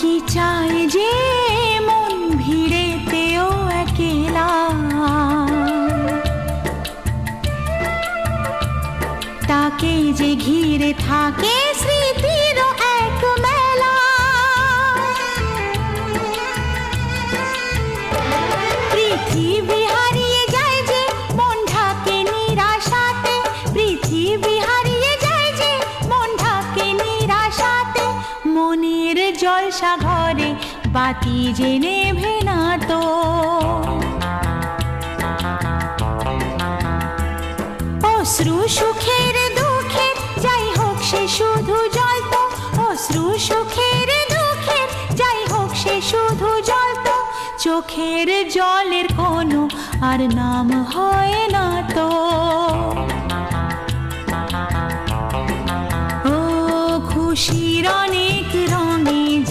কি চায় যে মন ভিড়েতেও একেলা, তাকে যে ঘিরে থাকে স্মৃতির এক মেলা। পৃথিবী হারিয়ে যায় যে মন ঢাকে নিরাশাতে, পৃথিবী হারিয়ে যায় যে মন ঢাকে নিরাশাতে। মনের জলসা ঘরে বাতি যে নেভে না তো, অশ্রু সুখের দুঃখের যাই হোক সে শুধু জ্বলতো, অশ্রু সুখের দুঃখের যাই হোক সে শুধু জ্বলতো। চোখের জলের কোনো আর নাম হয় না তো।